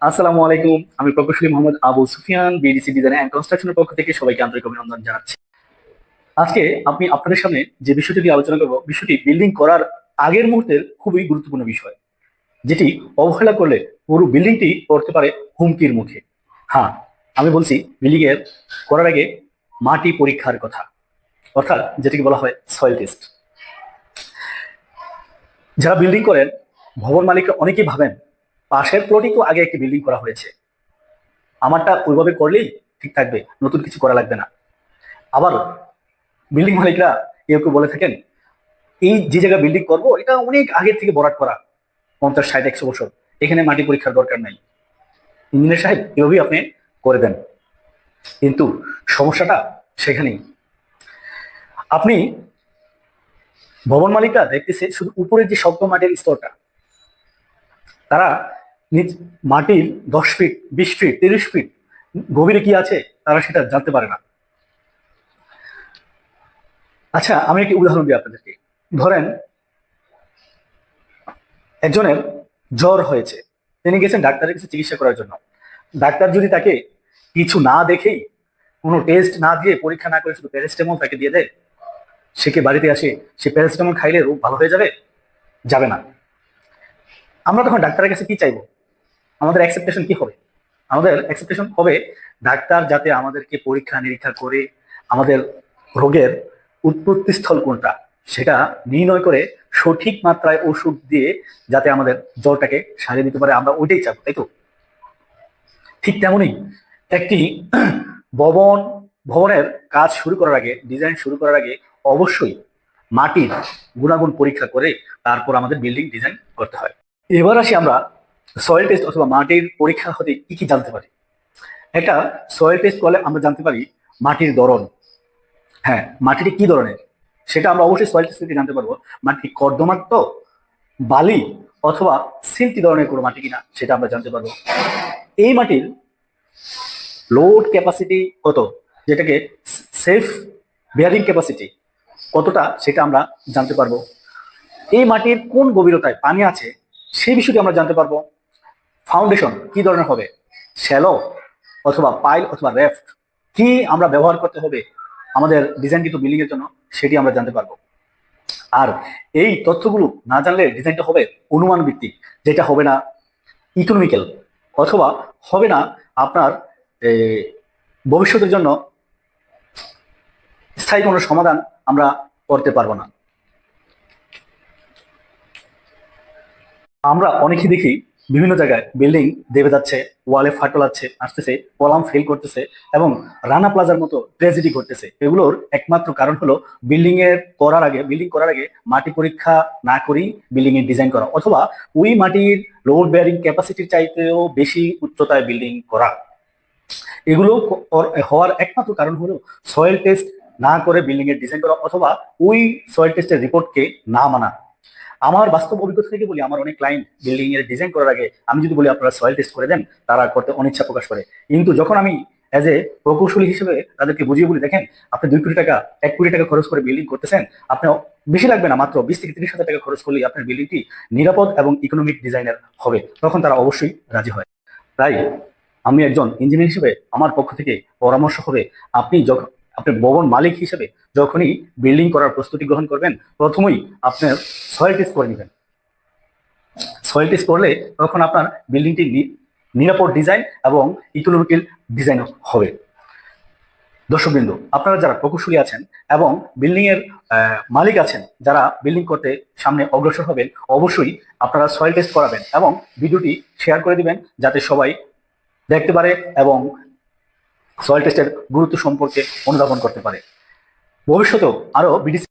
আসসালামু আলাইকুম। আমি প্রকৌশলী Mohammad Abu Sufian, BDC design and কনস্ট্রাকশনের পক্ষ থেকে সবাইকে আন্তরিক অভিনন্দন জানাচ্ছি। আজকে আমি আপনাদের সামনে যে বিষয়টি নিয়ে আলোচনা করব, বিষয়টি বিল্ডিং করার আগের মুহূর্তের খুবই গুরুত্বপূর্ণ বিষয়, যেটি অবহেলা করলে পুরো বিল্ডিংটি পড়তে পারে হুমকির মুখে। হ্যাঁ, আমি বলছি বিল্ডিং এর করার আগে মাটি পরীক্ষার কথা, অর্থাৎ যেটিকে বলা হয় সয়েল টেস্ট। যারা বিল্ডিং করেন, ভবন মালিকরা অনেকেই ভাবেন পাশের প্লটই তো আগে একটি বিল্ডিং করা হয়েছে, আমারটা ওইভাবে করলেই ঠিক থাকবে, নতুন কিছু করা লাগবে না। আবার বিল্ডিং মালিকরা কেউ কেউ বলে থাকেন এই যে জায়গায় বিল্ডিং করবো এটা অনেক আগের থেকে বরাদ করা, 50, 60, 100 বছর, এখানে মাটি পরীক্ষার দরকার নাই, ইঞ্জিনিয়ার সাহেব এভাবেই আপনি করে দেন। কিন্তু সমস্যাটা সেখানেই। আপনি ভবন মালিকরা দেখতেছে শুধু উপরের যে শক্ত মাটির স্তরটা, তারা নিজ মাটির 10 ফিট, 20 ফিট, 30 ফিট গভীরে কি আছে তারা সেটা জানতে পারে না। আচ্ছা, আমি একটি উদাহরণ দিই আপনাদেরকে। ধরেন একজনের জ্বর হয়েছে, তিনি গেছেন ডাক্তারের কাছে চিকিৎসা করার জন্য। ডাক্তার যদি তাকে কিছু না দেখেই, কোনো টেস্ট না দিয়ে, পরীক্ষা না করে শুধু প্যারাসিটামল তাকে দিয়ে দেয়, সে কি বাড়িতে আসে সে প্যারাসিটামল খাইলে রোগ ভালো হয়ে যাবে? যাবে না। আমরা তখন ডাক্তারের কাছে কি চাইবো? আমাদের এক্সপেকটেশন কি হবে? আমাদের এক্সপেকটেশন হবে ডাক্তার যাতে আমাদেরকে পরীক্ষা নিরীক্ষা করে আমাদের রোগের উৎপত্তি স্থল কোনটা সেটা নির্ণয় করে সঠিক মাত্রায় ওষুধ দিয়ে যাতে আমাদের জ্বরটাকে সারিয়ে দিতে পারে, আমরা ওইটাই চাবো, তাই তো? ঠিক তেমনই একটি ভবন ভবনের কাজ শুরু করার আগে, ডিজাইন শুরু করার আগে অবশ্যই মাটির গুণাগুণ পরীক্ষা করে তারপর আমাদের বিল্ডিং ডিজাইন করতে হয়। এবার আসি আমরা সয়েল টেস্ট অথবা মাটির পরীক্ষা হতে কি কি জানতে পারি। একটা সয়েল টেস্ট করলে আমরা জানতে পারি মাটির ধরন। হ্যাঁ, মাটিটি কি ধরনের সেটা আমরা অবশ্যই সয়েল টেস্ট থেকে জানতে পারবো। মাটি কর্দমাক্ত, বালি অথবা সিল্টি ধরনের কোনো মাটি কিনা সেটা আমরা জানতে পারবো। এই মাটির লোড ক্যাপাসিটি কত, যেটাকে সেফ বেয়ারিং ক্যাপাসিটি কতটা, সেটা আমরা জানতে পারবো। এই মাটির কোন গভীরতায় পানি আছে সেই বিষয়টি আমরা জানতে পারবো। ফাউন্ডেশন কি ধরনের হবে, শ্যালো অথবা পাইল অথবা রেফট, কি আমরা ব্যবহার করতে হবে আমাদের ডিজাইন কিন্তু বিল্ডিং এর জন্য, সেটি আমরা জানতে পারবো। আর এই তথ্যগুলো না জানলে ডিজাইনটা হবে অনুমান ভিত্তিক, যেটা হবে না ইকোনমিক্যাল, অথবা হবে না আপনার ভবিষ্যতের জন্য স্থায়ী কোনো সমাধান আমরা করতে পারবো না। আমরা অনেকেই দেখি বিভিন্ন জায়গায় বিল্ডিং দেবে যাচ্ছে, ওয়ালে ফাটল আসতেছে, কলাম ফেল করতেছে এবং রানা প্লাজার মতো ট্র্যাজেডি ঘটতেছে। এগুলোর একমাত্র কারণ হলো বিল্ডিং করার আগে মাটি পরীক্ষা না করেই বিল্ডিং এর ডিজাইন করা, অথবা ওই মাটির লোড বেয়ারিং ক্যাপাসিটির চাইতেও বেশি উচ্চতায় বিল্ডিং করা। এগুলো হওয়ার একমাত্র কারণ হলো সয়েল টেস্ট না করে বিল্ডিং এর ডিজাইন করা, অথবা ওই সয়েল টেস্টের রিপোর্টকে না মানা। আমার বাস্তব অভিজ্ঞতা থেকে বলি, আমার অনেক ক্লায়েন্ট বিল্ডিং এর ডিজাইন করার আগে আমি যদি বলি আপনারা সয়েল টেস্ট করে দেন, তারা করতে অনিচ্ছা প্রকাশ করে। কিন্তু যখন আমি এজ এ প্রকৌশলী হিসেবে তাদেরকে বুঝিয়ে বলি, দেখেন আপনি 2 কোটি টাকা, 1 কোটি টাকা খরচ করে বিল্ডিং করতেছেন, আপনি বেশি লাগবে না, মাত্র 20 থেকে 30 হাজার টাকা খরচ করলেই আপনার বিল্ডিংটি নিরাপদ এবং ইকোনমিক ডিজাইনের হবে, তখন তারা অবশ্যই রাজি হয়। তাই আমি একজন ইঞ্জিনিয়ার হিসেবে আমার পক্ষ থেকে পরামর্শ হবে, আপনি যখন আপনি ভবন মালিক হিসেবে যখনই বিল্ডিং করার প্রস্তুতি গ্রহণ করবেন, প্রথমেই আপনার সয়েল টেস্ট করে নেবেন। সয়েল টেস্ট করলে তখন আপনার বিল্ডিংটি নিরাপদ ডিজাইন এবং ইকোনমিক্যাল ডিজাইন হবে। দর্শকবৃন্দ, আপনারা যারা প্রকৌশলী আছেন এবং বিল্ডিং এর মালিক আছেন, যারা বিল্ডিং করতে সামনে অগ্রসর হবেন, অবশ্যই আপনারা সয়েল টেস্ট করাবেন এবং ভিডিওটি শেয়ার করে দিবেন যাতে সবাই দেখতে পারে এবং সয়েল টেস্টের গুরুত্ব সম্পর্কে অনুধাবন করতে পারে। ভবিষ্যতেও আরো বিডিসি